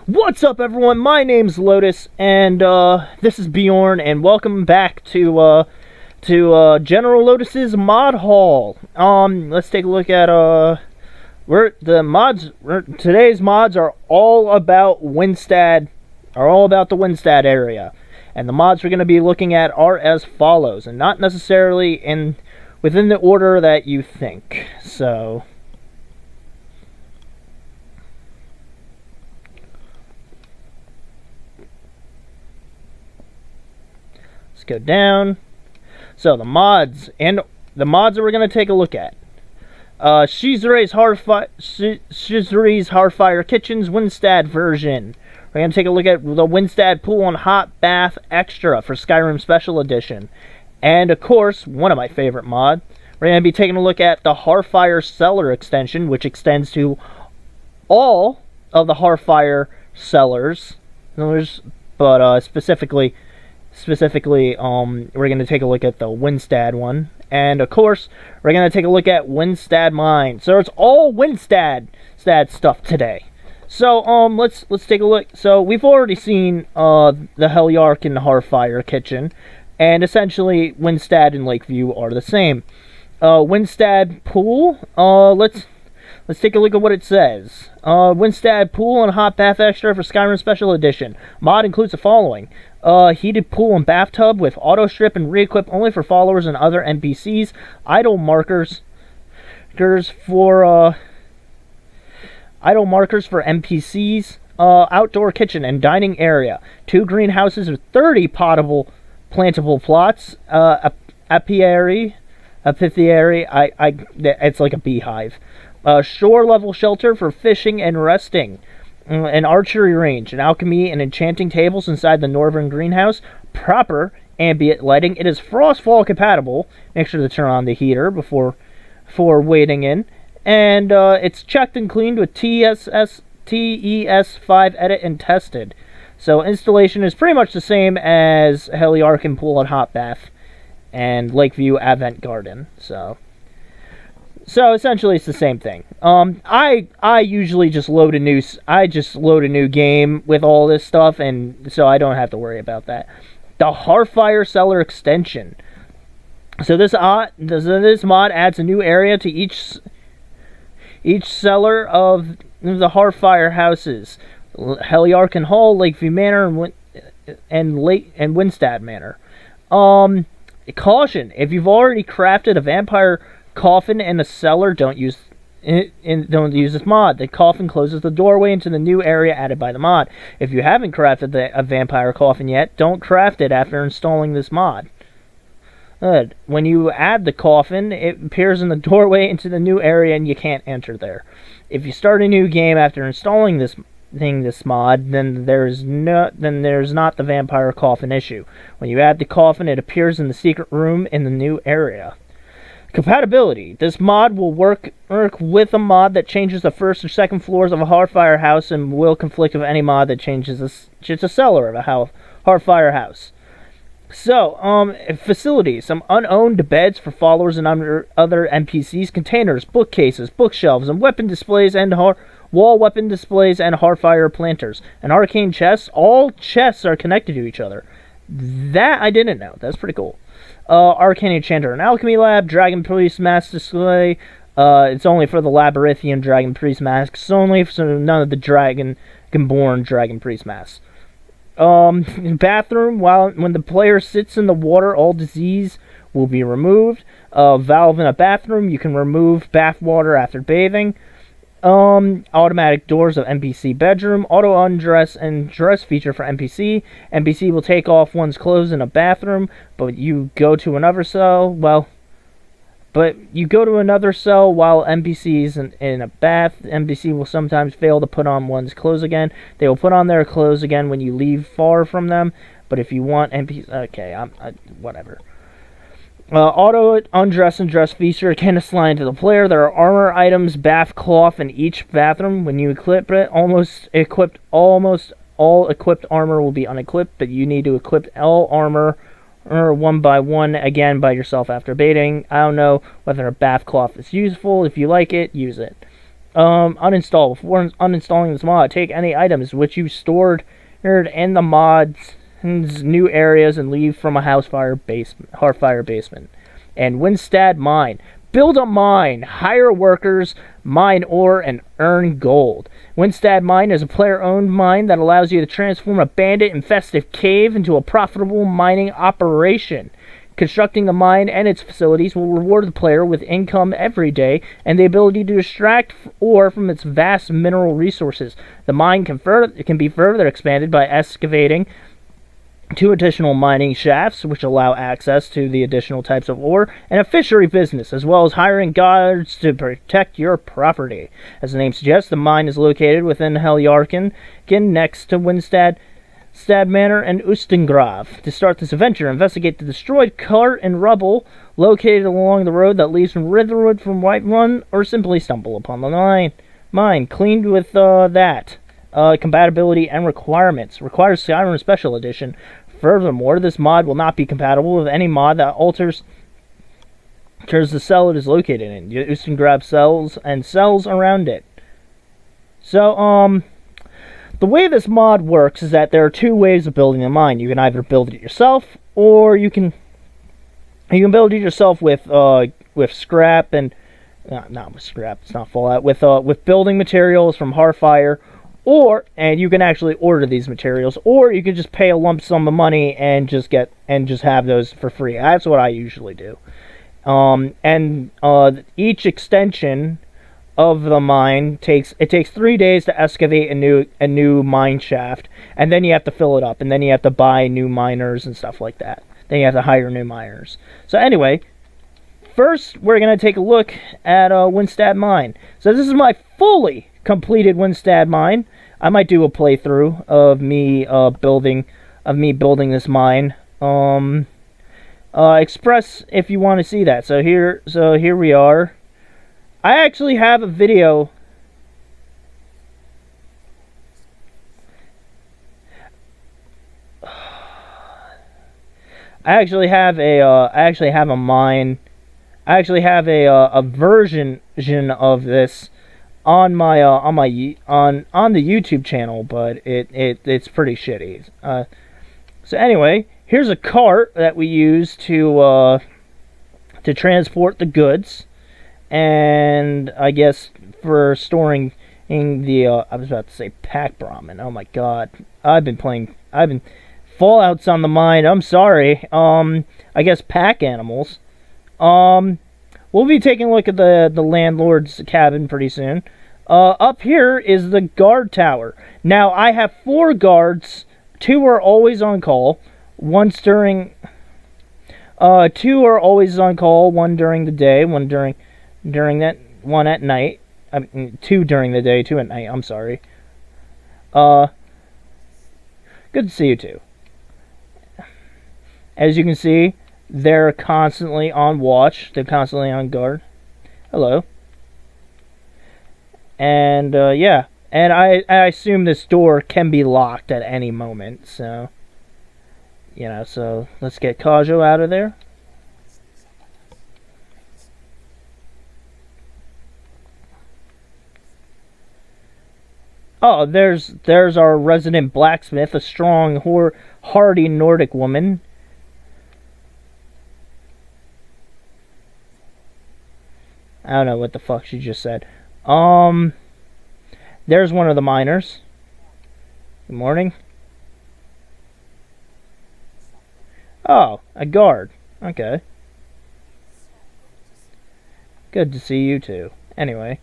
What's up, everyone? My name's Lotus, and this is Bjorn, and welcome back to General Lotus's Mod Hall. Let's take a look at today's mods are all about Windstad, the Windstad area, and the mods we're going to be looking at are as follows, and not necessarily within the order that you think. So. Go down. So the mods that we're going to take a look at. Shizure's Hearthfire Kitchen's Windstad version. We're going to take a look at the Windstad Pool and Hot Bath Extra for Skyrim Special Edition. And of course, one of my favorite mods, we're going to be taking a look at the Hearthfire Cellar extension, which extends to all of the Hearthfire cellars. But specifically, we're going to take a look at the Windstad one. And, of course, we're going to take a look at Windstad Mine. So, it's all Windstad stuff today. So, let's take a look. So, we've already seen the Heliarch and the Hearthfire Kitchen. And, essentially, Windstad and Lakeview are the same. Windstad Pool, let's take a look at what it says. Windstad Pool and Hot Bath Extra for Skyrim Special Edition. Mod includes the following. Heated pool and bathtub with auto strip and re-equip only for followers and other NPCs. Idle markers for NPCs. Outdoor kitchen and dining area. 2 greenhouses with 30 potable plantable plots. Apiary. It's like a beehive. Shore level shelter for fishing and resting. An archery range, an alchemy and enchanting tables inside the northern greenhouse. Proper ambient lighting. It is Frostfall compatible. Make sure to turn on the heater before wading in. And it's checked and cleaned with TES5 edit and tested. So installation is pretty much the same as Heliarch and Pool and Hot Bath and Lakeview Advent Garden. So essentially, it's the same thing. I usually just load a new game with all this stuff, and so I don't have to worry about that. The Hearthfire Cellar extension. So this mod adds a new area to each cellar of the Hearthfire houses: Heliarch and Hall, Lakeview Manor, and Windstad Manor. Caution: if you've already crafted a vampire coffin in a cellar, don't use this mod. The coffin closes the doorway into the new area added by the mod. If you haven't crafted a vampire coffin yet, don't craft it after installing this mod. When you add the coffin, it appears in the doorway into the new area and you can't enter there. If you start a new game after installing this mod, then there's not the vampire coffin issue. When you add the coffin, it appears in the secret room in the new area. Compatibility. This mod will work with a mod that changes the first or second floors of a Hearthfire house and will conflict with any mod that changes a cellar of a Hearthfire house. So, facilities. Some unowned beds for followers and other NPCs, containers, bookcases, bookshelves, and weapon displays and wall weapon displays and Hearthfire planters. An arcane chest. All chests are connected to each other. That I didn't know. That's pretty cool. Arcane Enchanter and Alchemy Lab, Dragon Priest Mask display. It's only for the Labyrinthian Dragon Priest masks only, so none of the Dragon-born Dragon Priest masks. Bathroom, when the player sits in the water, all disease will be removed. Valve in a bathroom, you can remove bath water after bathing. Automatic doors of NPC bedroom, auto undress and dress feature for NPC. NPC will take off one's clothes in a bathroom, but you go to another cell while NPC is in a bath. NPC will sometimes fail to put on one's clothes again. They will put on their clothes again when you leave far from them, but if you want NPC... Okay, whatever. Auto undress and dress feature can assign to the player. There are armor items, bath cloth in each bathroom. When you equip it, almost all equipped armor will be unequipped, but you need to equip all armor one by one again by yourself after baiting. I don't know whether a bath cloth is useful. If you like it, use it. Uninstall. Before uninstalling this mod, take any items which you stored in the mod's new areas and leave from a Hearthfire basement. And Windstad Mine. Build a mine, hire workers, mine ore, and earn gold. Windstad Mine is a player-owned mine that allows you to transform a bandit-infested cave into a profitable mining operation. Constructing the mine and its facilities will reward the player with income every day and the ability to extract ore from its vast mineral resources. The mine can be further expanded by excavating 2 additional mining shafts, which allow access to the additional types of ore, and a fishery business, as well as hiring guards to protect your property. As the name suggests, the mine is located within Heljarken, next to Windstad Manor and Ustengrav. To start this adventure, investigate the destroyed cart and rubble located along the road that leads from Ritherwood from Whiterun, or simply stumble upon the mine cleaned with compatibility and requirements. Requires Skyrim Special Edition. Furthermore, this mod will not be compatible with any mod that alters the cell it is located in. Ustengrav cells and cells around it. So, the way this mod works is that there are 2 ways of building a mine. You can either build it yourself, or you can build it yourself with scrap and not with scrap. It's not Fallout. With building materials from Hearthfire, and you can actually order these materials, or you can just pay a lump sum of money and just have those for free. That's what I usually do. Each extension of the mine takes 3 days to excavate a new mine shaft, and then you have to fill it up, and then you have to buy new miners and stuff like that. Then you have to hire new miners. So anyway, first we're gonna take a look at Windstad Mine. So this is my fully completed Windstad Mine. I might do a playthrough of me building this mine. Express if you want to see that. So here we are. I actually have a video. I actually have a mine. I actually have a version of this on my on the YouTube channel, but it's pretty shitty. So anyway, here's a cart that we use to transport the goods, and I guess for storing I was about to say pack Brahmin. Oh my god, I've been Fallout's on the mind. I'm sorry. I guess pack animals. We'll be taking a look at the landlord's cabin pretty soon. Up here is the guard tower. Now, I have 4 guards. 2 are always on call. 2 are always on call. 1 during the day. 1 1 at night. 2 during the day. 2 at night. I'm sorry. Good to see you too. As you can see, they're constantly on watch. They're constantly on guard. Hello. And, yeah. And I assume this door can be locked at any moment, so... so let's get Kajo out of there. Oh, there's our resident blacksmith, a strong, hardy Nordic woman. I don't know what the fuck she just said. There's one of the miners. Good morning. Oh, a guard. Okay. Good to see you too. Anyway.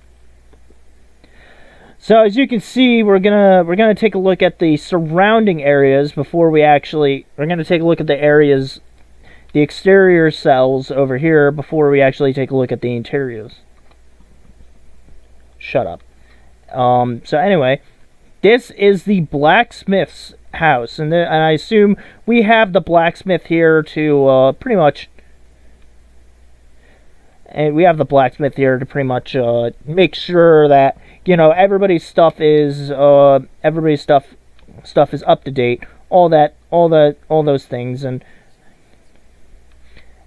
So as you can see, we're gonna take a look at the surrounding areas before we're gonna take a look at the exterior cells over here before we actually take a look at the interiors. Shut up. So anyway, this is the blacksmith's house, and I assume we have the blacksmith here to pretty much. And we have the blacksmith here to pretty much make sure that everybody's stuff is up to date, all those things, and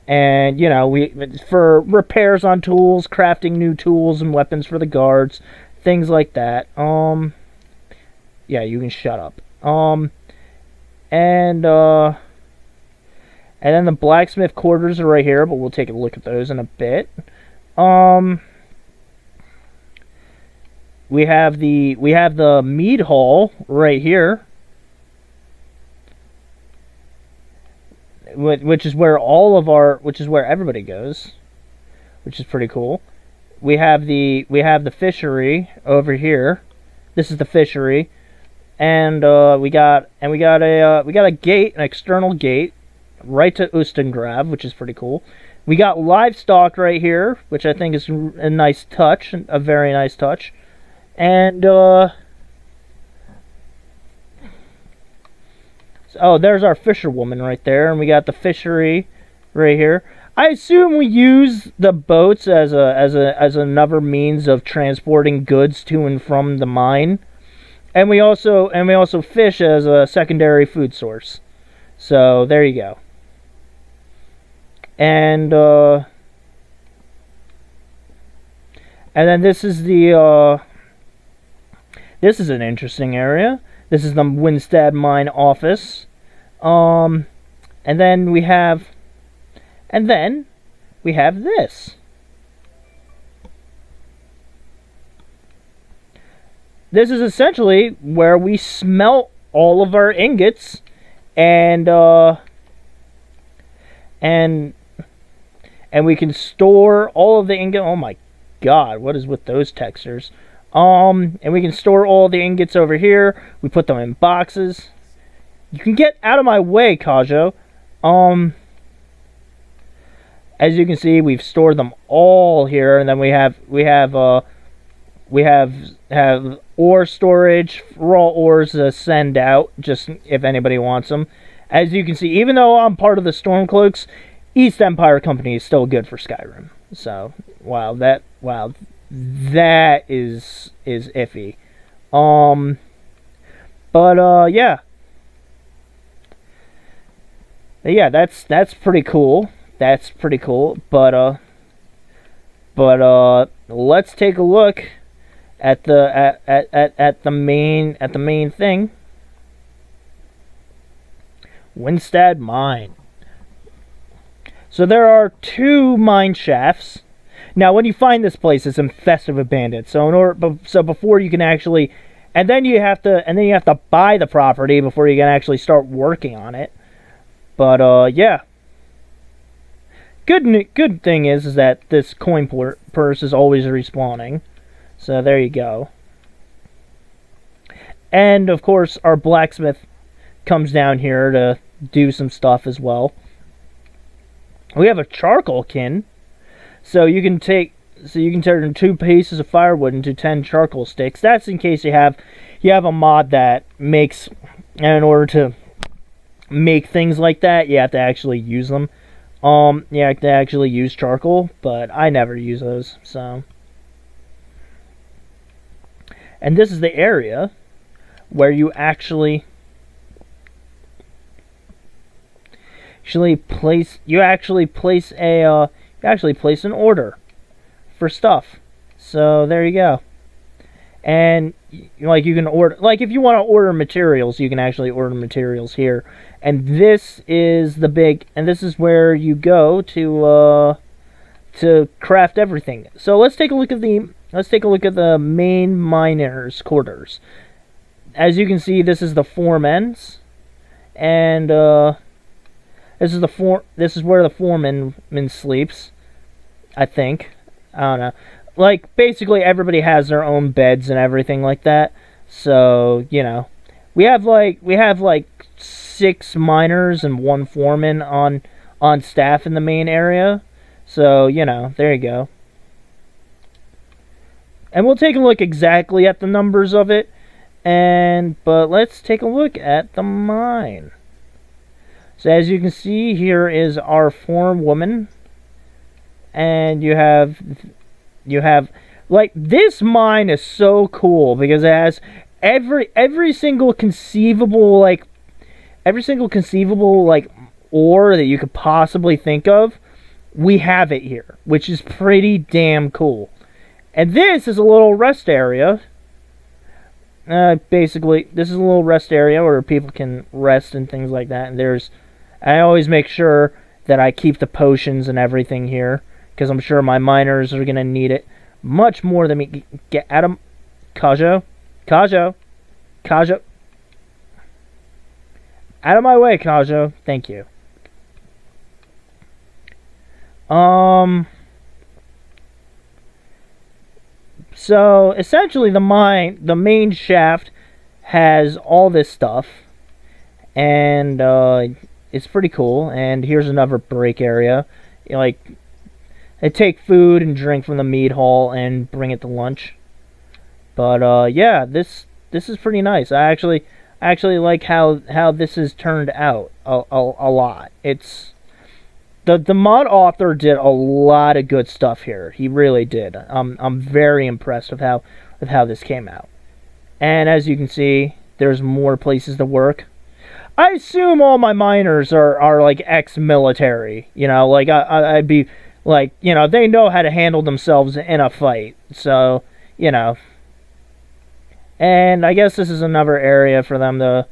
we for repairs on tools, crafting new tools and weapons for the guards, things like that. Yeah, you can shut up. And then the Blacksmith Quarters are right here, but we'll take a look at those in a bit. We have the Mead Hall right here, which is where everybody goes, which is pretty cool. We have the fishery over here. This is the fishery, and we got a gate, an external gate, right to Ustengrav, which is pretty cool. We got livestock right here, which I think is a nice touch, a very nice touch. And oh, there's our fisherwoman right there, and we got the fishery right here. I assume we use the boats as another means of transporting goods to and from the mine, and we also fish as a secondary food source. So there you go. And then this is this is an interesting area. This is the Windstad Mine office. And then we have this. This is essentially where we smelt all of our ingots, and we can store all of the ingot. Oh my God, what is with those textures? And we can store all the ingots over here. We put them in boxes. You can get out of my way, Kajo. As you can see, we've stored them all here, and then we have ore storage, raw ores to send out, just if anybody wants them. As you can see, even though I'm part of the Stormcloaks, East Empire Company is still good for Skyrim. So, that is iffy. Yeah. Yeah, that's pretty cool. That's pretty cool. But let's take a look at the main thing. Windstad Mine. So there are 2 mine shafts. Now, when you find this place, it's infested with bandits. So before you can actually, and then you have to buy the property before you can actually start working on it. But yeah. Good thing is that this coin purse is always respawning. So there you go. And of course, our blacksmith comes down here to do some stuff as well. We have a charcoal kiln, so you can turn 2 pieces of firewood into 10 charcoal sticks. That's in case you have a mod that makes, and in order to make things like that, you have to actually use them. You have to actually use charcoal, but I never use those. So, and this is the area where you actually place an order for stuff. So there you go. And you can order, if you want to order materials, you can actually order materials here. And this is this is where you go to craft everything. So let's take a look at the main miners' quarters. As you can see, this is the foremen's, and this is where the foreman sleeps, I think. I don't know. Basically everybody has their own beds and everything like that. So, we have 6 miners and 1 foreman on staff in the main area. So, there you go. And we'll take a look exactly at the numbers of it. But let's take a look at the mine. So as you can see, here is our forewoman, and you have this mine is so cool because it has every single conceivable ore that you could possibly think of. We have it here, which is pretty damn cool. And this is a little rest area. Basically, this is a little rest area where people can rest and things like that. And I always make sure that I keep the potions and everything here, because I'm sure my miners are going to need it much more than me. Get Adam, Kajo. Out of my way, Kajo. Thank you. So essentially the main shaft has all this stuff, and it's pretty cool. And here's another break area. Like, I take food and drink from the mead hall and bring it to lunch. But yeah, this is pretty nice. I actually like how this has turned out a lot. It's the mod author did a lot of good stuff here. He really did. I'm very impressed with how this came out. And as you can see, there's more places to work. I assume all my miners are like ex-military. You know, like I'd be like, you know, they know how to handle themselves in a fight. So, you know. And I guess this is another area for them to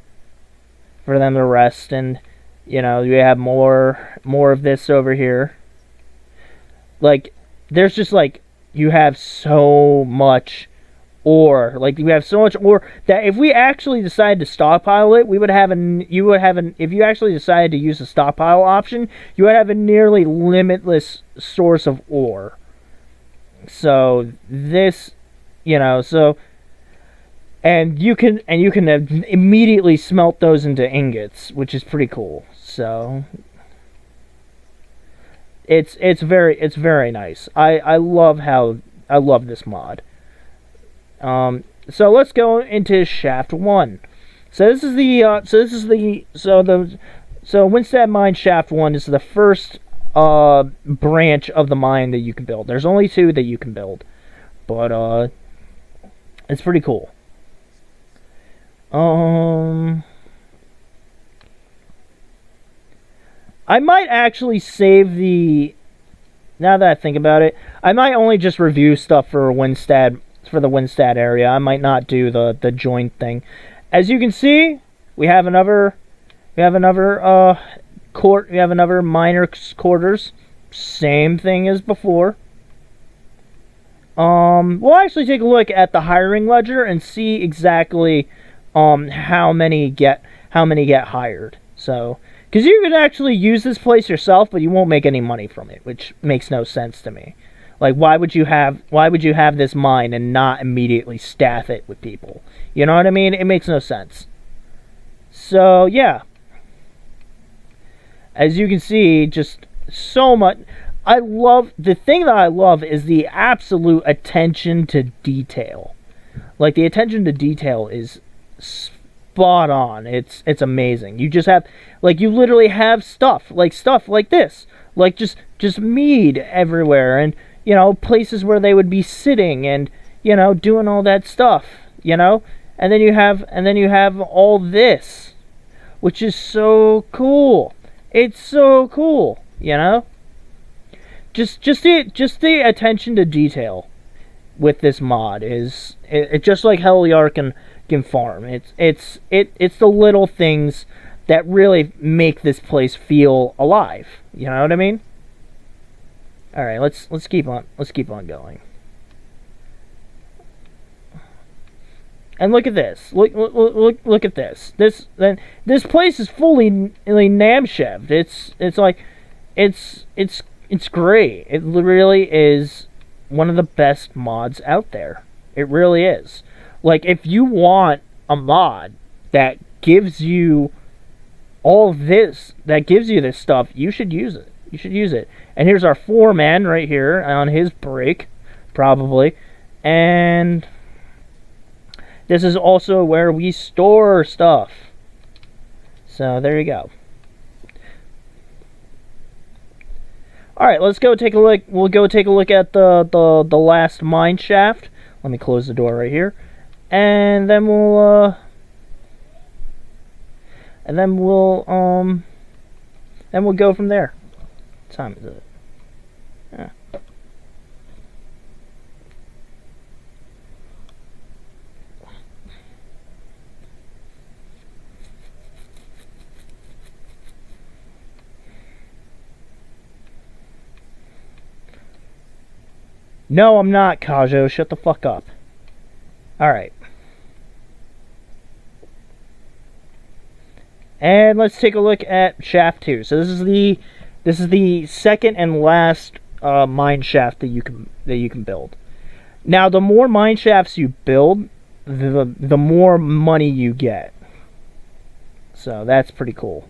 rest, and you know, you have more of this over here. Like, there's just like, you have so much ore. Like, you have so much ore that if we actually decided to stockpile it, if you actually decided to use the stockpile option, you would have a nearly limitless source of ore. So this, you know, and you can immediately smelt those into ingots, which is pretty cool. So it's very nice. I love this mod. So let's go into Shaft 1. So Windstad Mine Shaft 1 is the first branch of the mine that you can build. There's only 2 that you can build, but it's pretty cool. I might actually save the... Now that I think about it, I might only just review stuff for the Windstad area. I might not do the joint thing. As you can see, we have another miner's quarters. Same thing as before. We'll actually take a look at the hiring ledger and see exactly how many get hired. So, because you can actually use this place yourself, but you won't make any money from it, which makes no sense to me. Like, why would you have this mine and not immediately staff it with people? You know what I mean? It makes no sense. So yeah, as you can see, just so much. The thing that I love is the absolute attention to detail. Like, the attention to detail is spot on. It's amazing. You just have, like, you literally have stuff like this, like just mead everywhere, and you know, places where they would be sitting and, you know, doing all that stuff, you know, and then you have all this, which is so cool. It's so cool, you know. Just the attention to detail with this mod is just like Heliar can farm. It's the little things that really make this place feel alive. You know what I mean? All right, let's keep on going. And look at this. Look at this. This place is fully namsheved. It's great. It really is one of the best mods out there. It really is. Like, if you want a mod that gives you all this, that gives you this stuff, you should use it. You should use it. And here's our foreman right here on his break, probably. And this is also where we store stuff. So there you go. All right, let's go take a look. We'll go take a look at the last mine shaft. Let me close the door right here, and then we'll go from there. What time is it? Yeah. No, I'm not, Kajo. Shut the fuck up. Alright. And let's take a look at shaft 2. So this is the second and last mine shaft that you can build. Now, the more mine shafts you build, the more money you get. So that's pretty cool.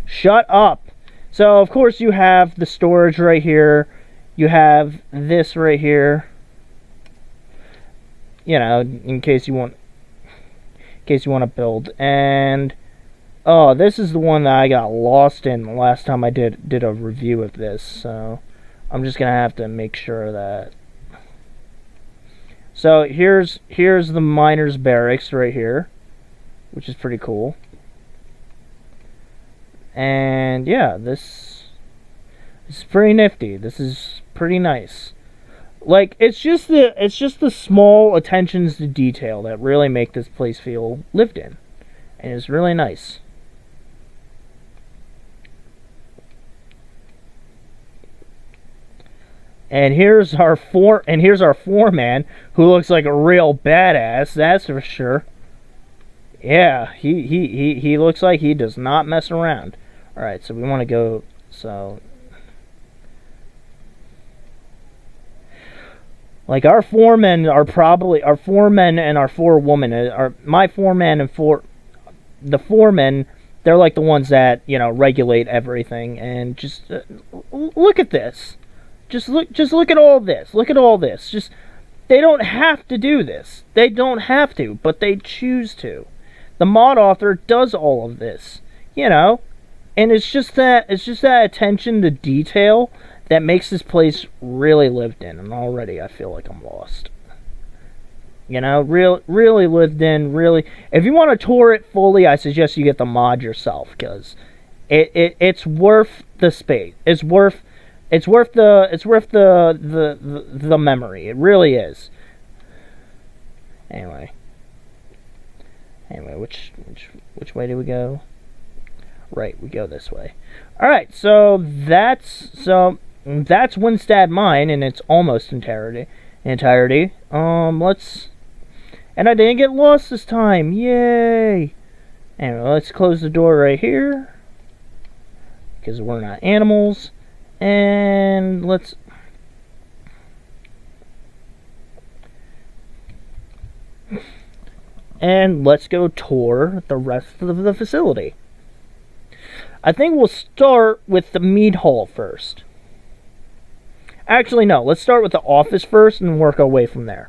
Shut up. So of course you have the storage right here. You have this right here. You know, in case you want to build. And oh, this is the one that I got lost in the last time I did a review of this. So I'm just gonna have to make sure of that. So here's the miner's barracks right here, which is pretty cool. And yeah, this is pretty nifty. This is pretty nice. Like, it's just the small attentions to detail that really make this place feel lived in, and it's really nice. And here's our foreman, who looks like a real badass. That's for sure. Yeah, he looks like he does not mess around. All right, so we want to go. So, like, our foremen and our forewomen are my foreman and the foremen. They're like the ones that, you know, regulate everything. And just look at this. Just look at all this. Look at all this. Just, they don't have to do this. They don't have to, but they choose to. The mod author does all of this, you know, and it's just that attention to detail that makes this place really lived in. And already I feel like I'm lost. You know, really lived in. Really, if you want to tour it fully, I suggest you get the mod yourself, because it's worth the space. It's worth the memory. It really is. Anyway, which way do we go? Right, we go this way. All right, so that's Windstad Mine in its almost entirety. And I didn't get lost this time. Yay! Anyway, let's close the door right here, because we're not animals. And let's go tour the rest of the facility. I think we'll start with the mead hall first. Actually, no. Let's start with the office first and work our way from there.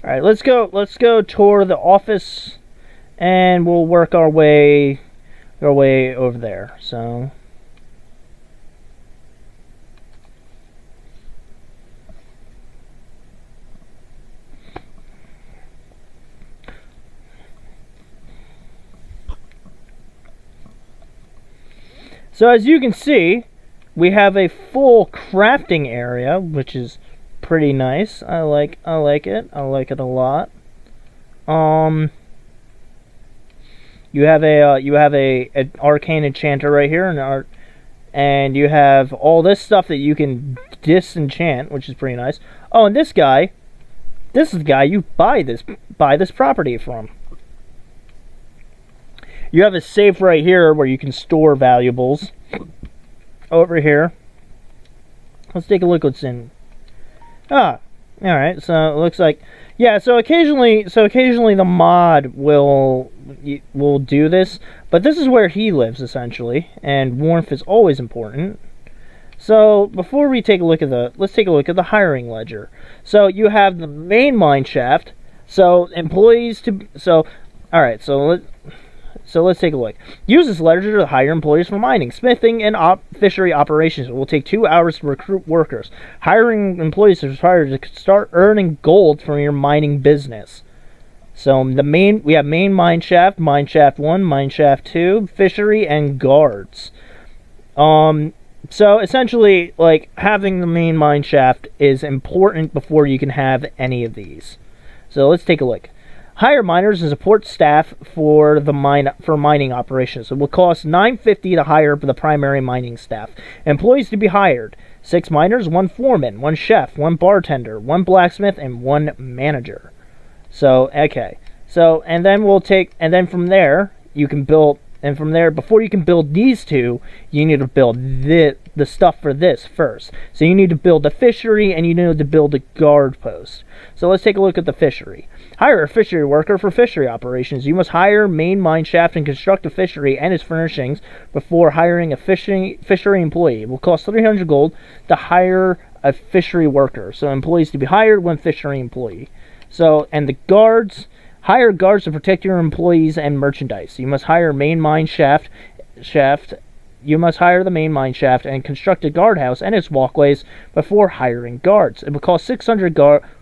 All right, let's go tour the office, and we'll work our way over there. So, as you can see, we have a full crafting area, which is pretty nice. I like it. I like it a lot. You have an arcane enchanter right here, and you have all this stuff that you can disenchant, which is pretty nice. Oh, and this is the guy you buy this property from. You have a safe right here where you can store valuables. Over here. Let's take a look what's in. Alright, so it looks like, yeah, so occasionally the mod will do this, but this is where he lives, essentially, and warmth is always important. So, before we take a look at let's take a look at the hiring ledger. So, you have the main mine shaft, so let's take a look. Use this ledger to hire employees for mining, smithing, and fishery operations. It will take 2 hours to recruit workers. Hiring employees is required to start earning gold from your mining business. So we have main mine shaft 1, mine shaft 2, fishery, and guards. So essentially, like, having the main mine shaft is important before you can have any of these. So let's take a look. Hire miners and support staff for mining operations. It will cost $9.50 to hire the primary mining staff. Employees to be hired: 6 miners, 1 foreman, 1 chef, 1 bartender, 1 blacksmith, and 1 manager. So okay. So and then from there you can build. And from there, before you can build these two, you need to build the stuff for this first. So you need to build a fishery, and you need to build a guard post. So let's take a look at the fishery. Hire a fishery worker for fishery operations. You must hire main mine shaft and construct a fishery and its furnishings before hiring a fishery employee. It will cost 300 gold to hire a fishery worker. So employees to be hired, 1 fishery employee. So, and the guards... Hire guards to protect your employees and merchandise. You must hire main mine shaft. You must hire the main mine shaft and construct a guardhouse and its walkways before hiring guards. It will cost 600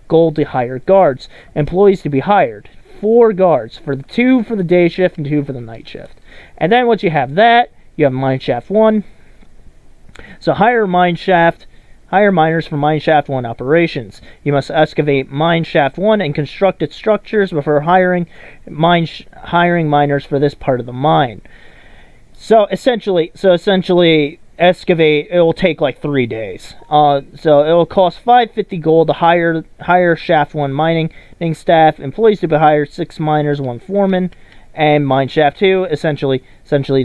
gold to hire guards. Employees to be hired: 4 guards, 2 for the day shift and 2 for the night shift. And then once you have that, you have mine shaft 1. So hire miners for Mineshaft 1 operations. You must excavate Mineshaft 1 and construct its structures before hiring miners for this part of the mine. So essentially, excavate. It will take like 3 days. So it will cost 550 gold to hire Shaft 1 mining staff. Employees to be hired: 6 miners, 1 foreman, and Mineshaft 2. Essentially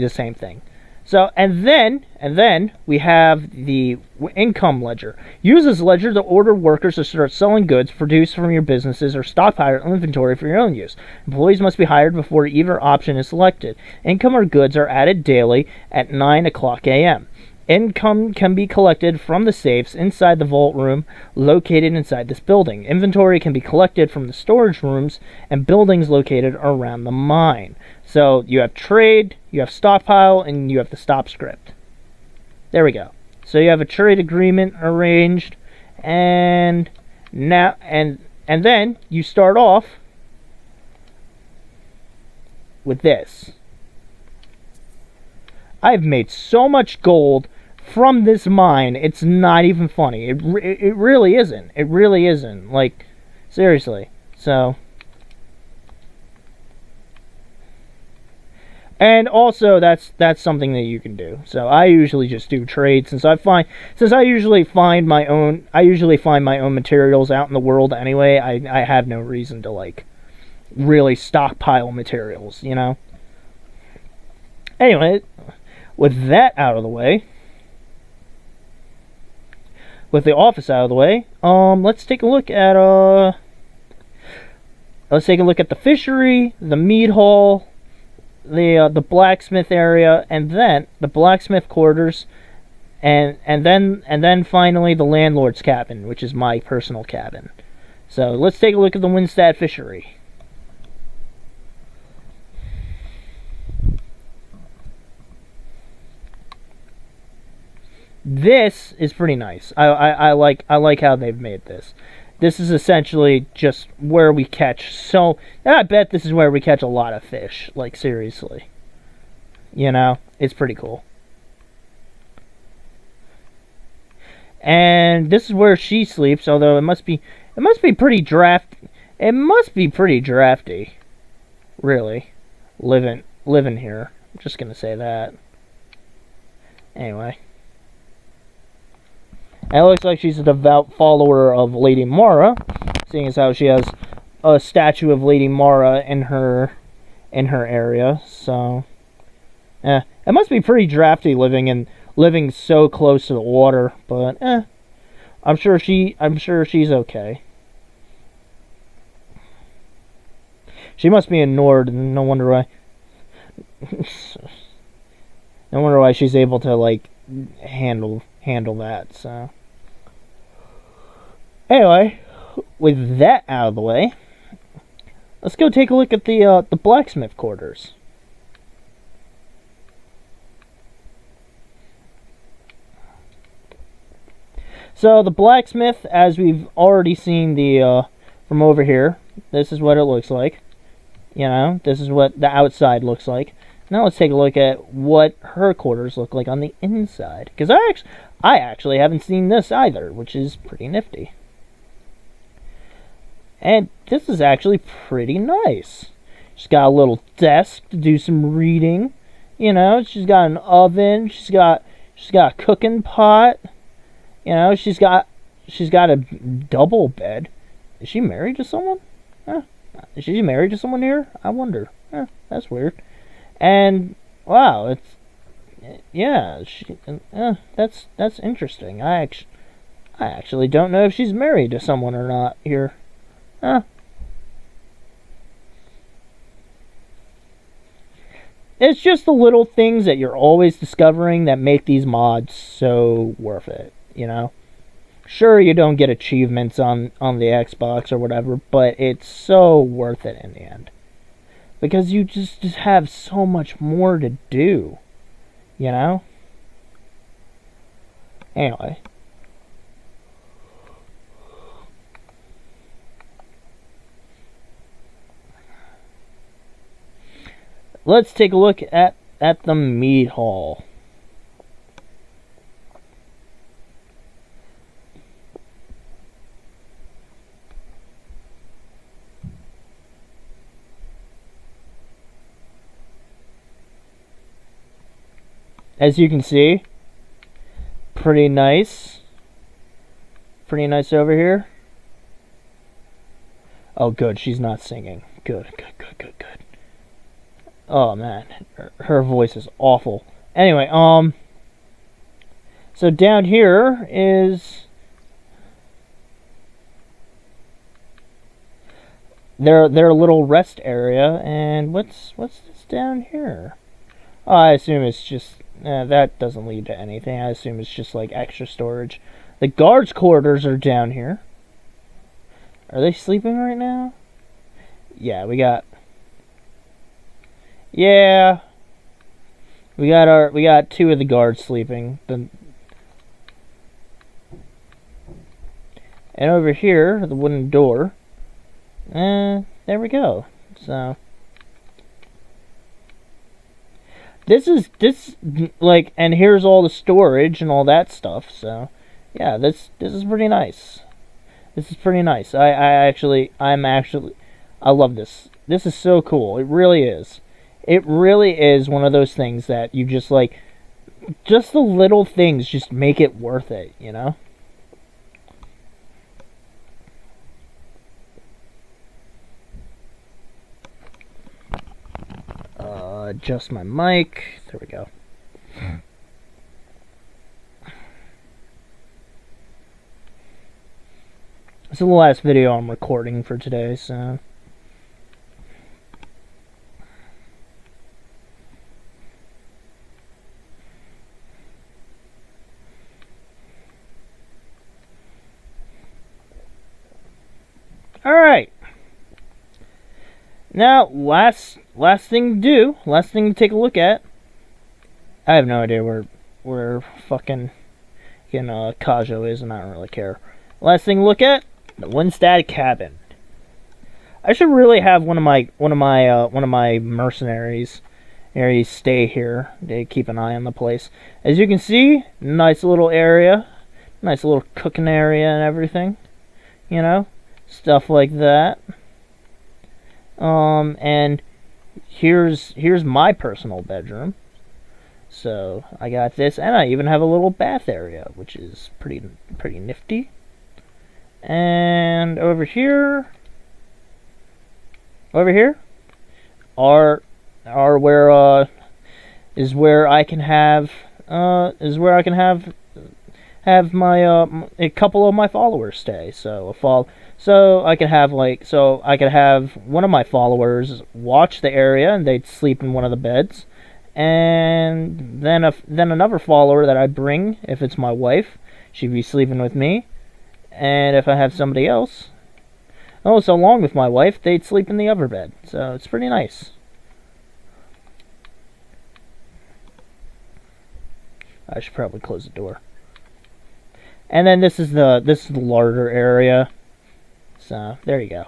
the same thing. So, and then we have the income ledger. Use this ledger to order workers to start selling goods produced from your businesses or stockpile inventory for your own use. Employees must be hired before either option is selected. Income or goods are added daily at 9 o'clock a.m. Income can be collected from the safes inside the vault room located inside this building. Inventory can be collected from the storage rooms and buildings located around the mine. So you have trade, you have stockpile, and you have the stop script. There we go. So you have a trade agreement arranged, and then you start off with this. I've made so much gold from this mine, it's not even funny. It really isn't. It really isn't. Like, seriously. So, and also that's something that you can do. So I usually just do trades since I usually find my own materials out in the world anyway. I have no reason to like really stockpile materials, you know. Anyway, with that out of the way, with the office out of the way, let's take a look at the fishery, the mead hall, the blacksmith area, and then the blacksmith quarters, and then finally the landlord's cabin, which is my personal cabin. So let's take a look at the Windstad fishery. This is pretty nice. I like how they've made this. This is essentially just where we catch. So I bet this is where we catch a lot of fish. Like, seriously, you know, it's pretty cool. And this is where she sleeps. Although it must be pretty drafty. It must be pretty drafty, really, living here. I'm just gonna say that. Anyway. And it looks like she's a devout follower of Lady Mara, seeing as how she has a statue of Lady Mara in her area. So It must be pretty drafty living so close to the water, but I'm sure she's okay. She must be in Nord, and no wonder why. No wonder why she's able to like handle that. So anyway, with that out of the way, let's go take a look at the Blacksmith Quarters. So the blacksmith, as we've already seen from over here, this is what it looks like. You know, this is what the outside looks like. Now let's take a look at what her quarters look like on the inside. Because I actually haven't seen this either, which is pretty nifty. And this is actually pretty nice. She's got a little desk to do some reading. You know, she's got an oven. She's got a cooking pot. You know, she's got a double bed. Is she married to someone? Is she married to someone here? I wonder. That's weird. And wow, that's interesting. I actually don't know if she's married to someone or not here. It's just the little things that you're always discovering that make these mods so worth it, you know? Sure, you don't get achievements on the Xbox or whatever, but it's so worth it in the end. Because you just have so much more to do, you know? Anyway. Let's take a look at the meat hall. As you can see, pretty nice. Pretty nice over here. Oh, good, she's not singing. Good. Oh, man, her voice is awful. Anyway, so down here is their little rest area, and what's this down here? Oh, I assume it's just that doesn't lead to anything. I assume it's just like extra storage. The guards' quarters are down here. Are they sleeping right now? Yeah, we got two of the guards sleeping. And over here, the wooden door. There we go. So this like, and here's all the storage and all that stuff. So yeah, this is pretty nice. This is pretty nice. I love this. This is so cool. It really is. It really is one of those things that you just like, just the little things just make it worth it, you know? Adjust my mic. There we go. This is the last video I'm recording for today, so alright. Now, last thing to take a look at. I have no idea where fucking Kajo is, and I don't really care. Last thing to look at, the Windstad cabin. I should really have one of my mercenaries stay here. They keep an eye on the place. As you can see, nice little area, nice little cooking area and everything. You know, stuff like that. And here's my personal bedroom. So I got this, and I even have a little bath area, which is pretty nifty. And over here are where is where I can have have my a couple of my followers stay. So I could have one of my followers watch the area, and they'd sleep in one of the beds, and then another follower that I bring, if it's my wife, she'd be sleeping with me, and if I have somebody else, so along with my wife, they'd sleep in the other bed. So it's pretty nice. I should probably close the door. And then this is the larder area. So there you go.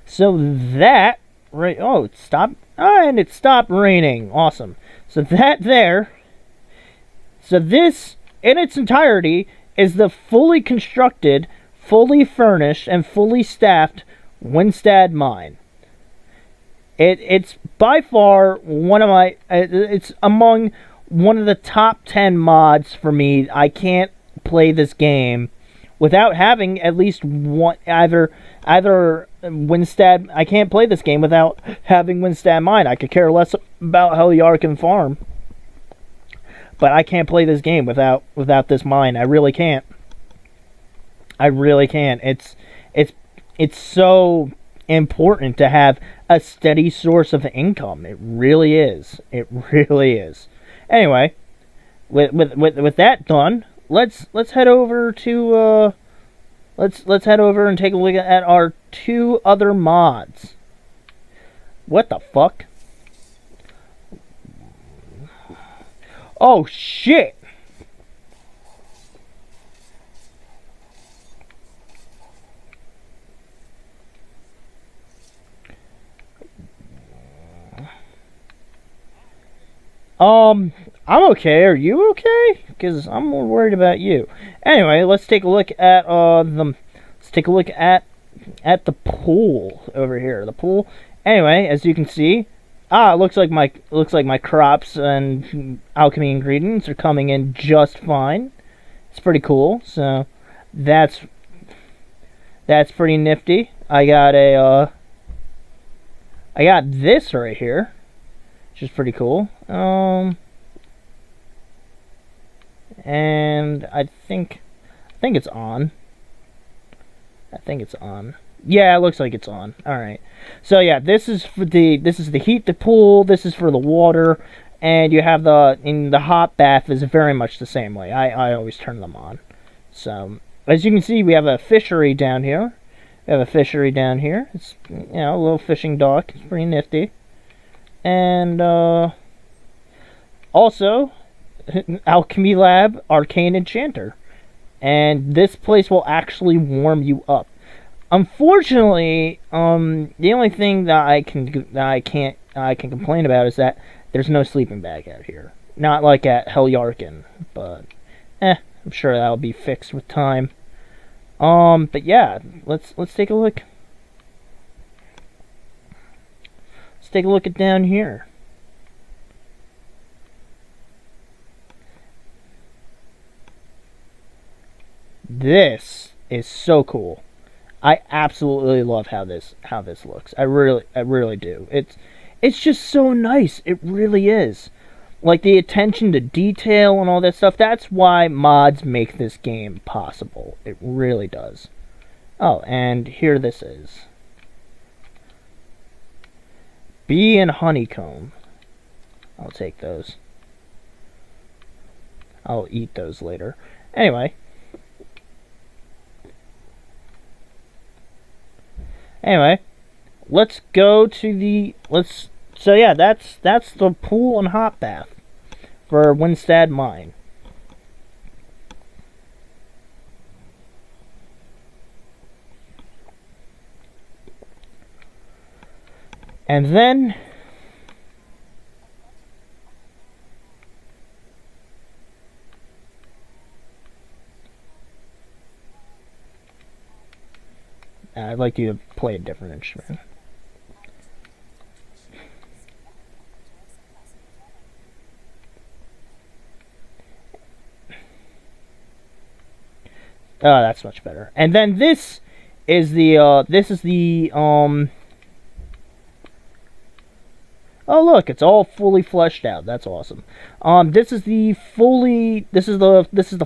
So that, right, oh, it stopped, and it stopped raining. Awesome. So that there, so this, in its entirety, is the fully constructed, fully furnished, and fully staffed Windstad Mine. It's by far one of my, it's among one of the top 10 mods for me. I can't play this game without having at least one, either Windstad. I can't play this game without having Windstad Mine. I could care less about Heliarchan Farm, but I can't play this game without this mine. I really can't. It's so important to have a steady source of income. It really is. It really is. Anyway, with that done, let's head over to let's head over and take a look at our two other mods. What the fuck? Oh shit! I'm okay. Are you okay? Because I'm more worried about you. Anyway, let's take a look at the pool over here. The pool. Anyway, as you can see, it looks like my crops and alchemy ingredients are coming in just fine. It's pretty cool. So that's pretty nifty. I got this right here, which is pretty cool. And I think it's on. Yeah, it looks like it's on. All right. So yeah, this is the heat the pool. This is for the water, and you have the hot bath is very much the same way. I always turn them on. So as you can see, we have a fishery down here. It's a little fishing dock. It's pretty nifty. And also, Alchemy Lab, Arcane Enchanter, and this place will actually warm you up. Unfortunately, the only thing that I can complain about is that there's no sleeping bag out here. Not like at Heliarchan, but I'm sure that'll be fixed with time. But yeah, let's take a look. Let's take a look at down here. This is so cool. I absolutely love how this looks. I really do. It's just so nice. It really is. Like the attention to detail and all that stuff. That's why mods make this game possible. It really does. Oh, and here this is. Bee and honeycomb. I'll take those. I'll eat those later. Anyway, let's go to the so yeah, that's the pool and hot bath for Windstad Mine. And then I'd like you to play a different instrument. Oh, that's much better. And then this is the oh, look, it's all fully fleshed out. That's awesome. This is the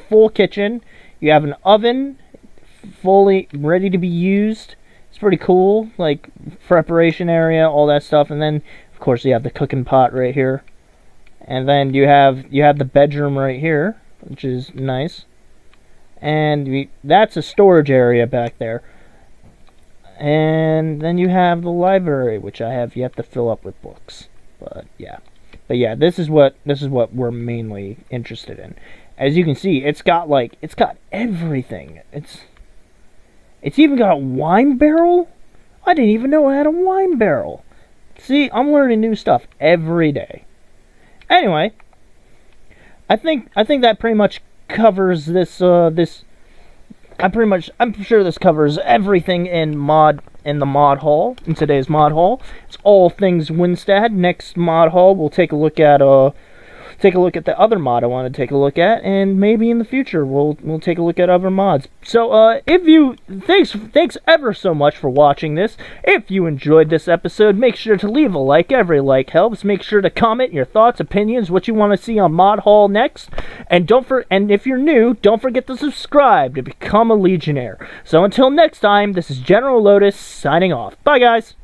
full kitchen. You have an oven fully ready to be used. It's pretty cool, like preparation area, all that stuff. And then of course you have the cooking pot right here. And then you have the bedroom right here, which is nice. And that's a storage area back there. And then you have the library, which you have to fill up with books. But yeah, this is what we're mainly interested in. As you can see, it's got everything. It's even got a wine barrel. I didn't even know it had a wine barrel. See, I'm learning new stuff every day. Anyway, I think that pretty much covers this. I'm sure this covers everything in the mod hall, in today's mod hall. It's all things Windstad. Next mod hall, we'll take a look at the other mod I want to take a look at, and maybe in the future we'll take a look at other mods. So thanks ever so much for watching this. If you enjoyed this episode, make sure to leave a like. Every like helps. Make sure to comment your thoughts, opinions, what you want to see on mod hall next, and if you're new, don't forget to subscribe to become a Legionnaire. So until next time, this is General Lotus signing off. Bye guys.